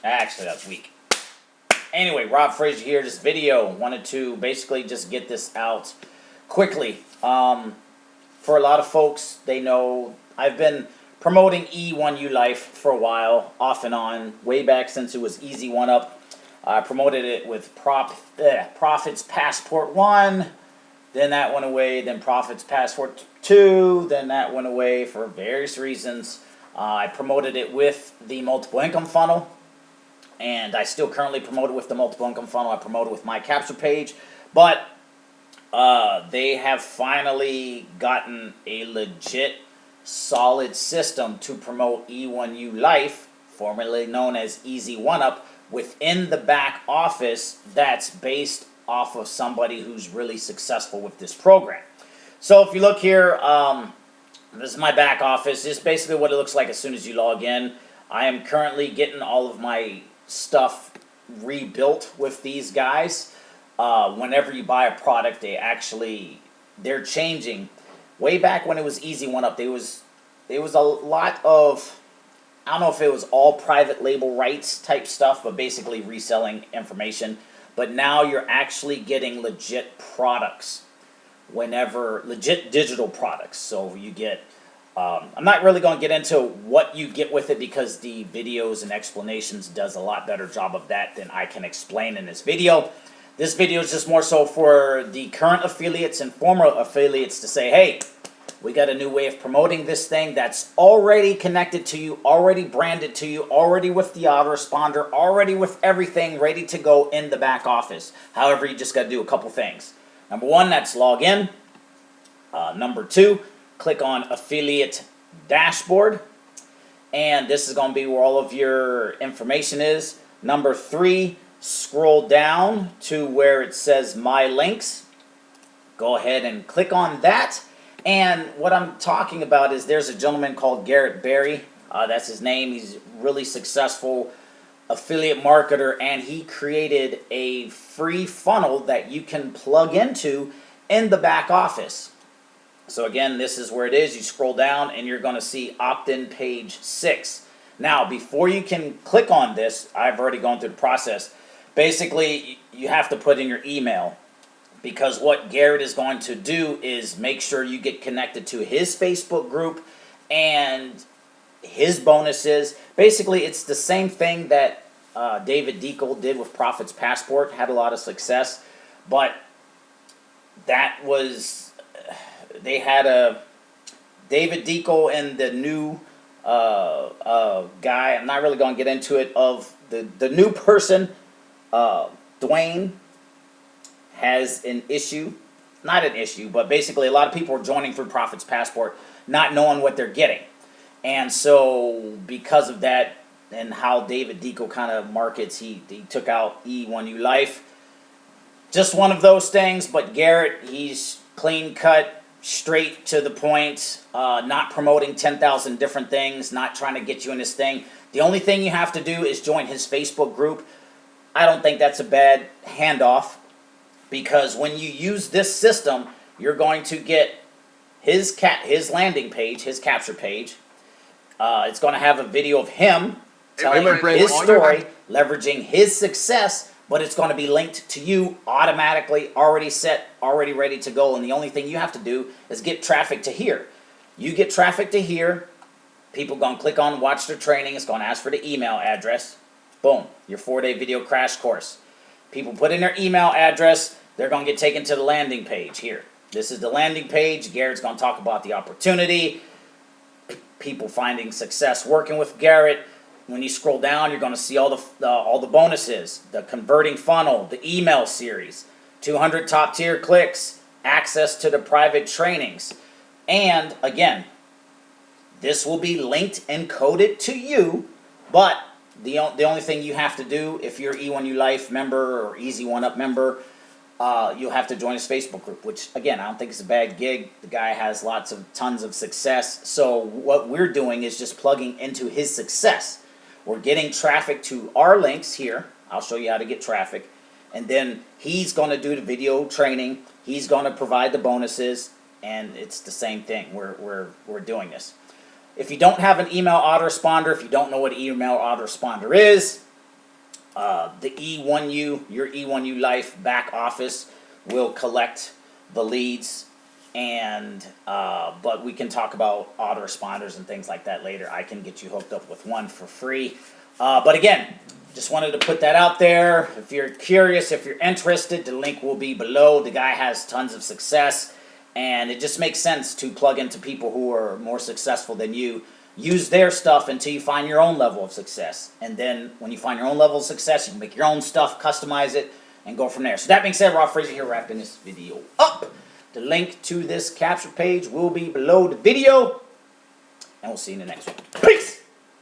Actually, that's weak. Anyway, Rob Frazier here. This video, wanted to basically just get this out quickly. For a lot of folks, they know I've been promoting E1U Life for a while, off and on, way back since it was E1UP. I promoted it with Profits Passport 1, then that went away, then Profits Passport 2, then that went away for various reasons. I promoted it with the multiple income funnel, and I still currently promote it with the multiple income funnel. I promote it with my capture page, but they have finally gotten a legit, solid system to promote E1U Life, formerly known as E1UP, within the back office that's based off of somebody who's really successful with this program. So if you look here, this is my back office. This is basically what it looks like as soon as you log in. I am currently getting all of my stuff rebuilt with these guys. Whenever you buy a product, they're changing. Way back when it was E1UP, there was a lot of, I don't know if it was all private label rights type stuff, but basically reselling information. But now you're actually getting legit products, legit digital products. So you get, I'm not really going to get into what you get with it because the videos and explanations does a lot better job of that than I can explain in this video. This video is just more so for the current affiliates and former affiliates to say, hey, we got a new way of promoting this thing that's already connected to you, already branded to you, already with the autoresponder, already with everything ready to go in the back office. However, you just got to do a couple things. Number one, that's log in. Number two, click on affiliate dashboard. And this is going to be where all of your information is. Number three, scroll down to where it says my links. Go ahead and click on that. And what I'm talking about is there's a gentleman called Garrett Barry. That's his name. He's a really successful affiliate marketer, and he created a free funnel that you can plug into in the back office. So again, this is where it is. You scroll down and you're going to see opt-in page 6. Now, before you can click on this, I've already gone through the process. Basically, you have to put in your email, because what Garrett is going to do is make sure you get connected to his Facebook group and his bonuses. Basically, it's the same thing that David Deacle did with Profits Passport, had a lot of success, but that was, they had a David Deacle and the new guy, I'm not really going to get into it, of the new person, Dwayne, has an issue, not an issue, but basically a lot of people are joining through Profits Passport not knowing what they're getting. And so because of that and how David Deacle kind of markets, he took out E1U Life. Just one of those things, but Garrett, he's clean cut, straight to the point, not promoting 10,000 different things, not trying to get you in this thing. The only thing you have to do is join his Facebook group. I don't think that's a bad handoff, because when you use this system, you're going to get his landing page, his capture page. It's going to have a video of him telling his story, leveraging his success, but it's going to be linked to you automatically, already set, already ready to go. And the only thing you have to do is get traffic to here. You get traffic to here, people going to click on watch their training. It's going to ask for the email address. Boom, your 4-day video crash course. People put in their email address, they're going to get taken to the landing page here. This is the landing page. Garrett's going to talk about the opportunity, people finding success working with Garrett. When you scroll down, you're going to see all the bonuses, the converting funnel, the email series, 200 top tier clicks, access to the private trainings. And again, this will be linked and coded to you, but the only thing you have to do, if you're E1U Life member or E1UP member, you'll have to join his Facebook group, which, again, I don't think it's a bad gig. The guy has tons of success. So what we're doing is just plugging into his success. We're getting traffic to our links here. I'll show you how to get traffic. And then he's going to do the video training. He's going to provide the bonuses. And it's the same thing. We're doing this. If you don't have an email autoresponder, if you don't know what an email autoresponder is, The E1U, your E1U Life back office will collect the leads, and but we can talk about autoresponders and things like that later. I can get you hooked up with one for free. But again, just wanted to put that out there. If you're curious, if you're interested, the link will be below. The guy has tons of success, and it just makes sense to plug into people who are more successful than you. Use their stuff until you find your own level of success. And then when you find your own level of success, you can make your own stuff, customize it, and go from there. So that being said, Rob Fraser here, wrapping this video up. The link to this capture page will be below the video. And we'll see you in the next one. Peace!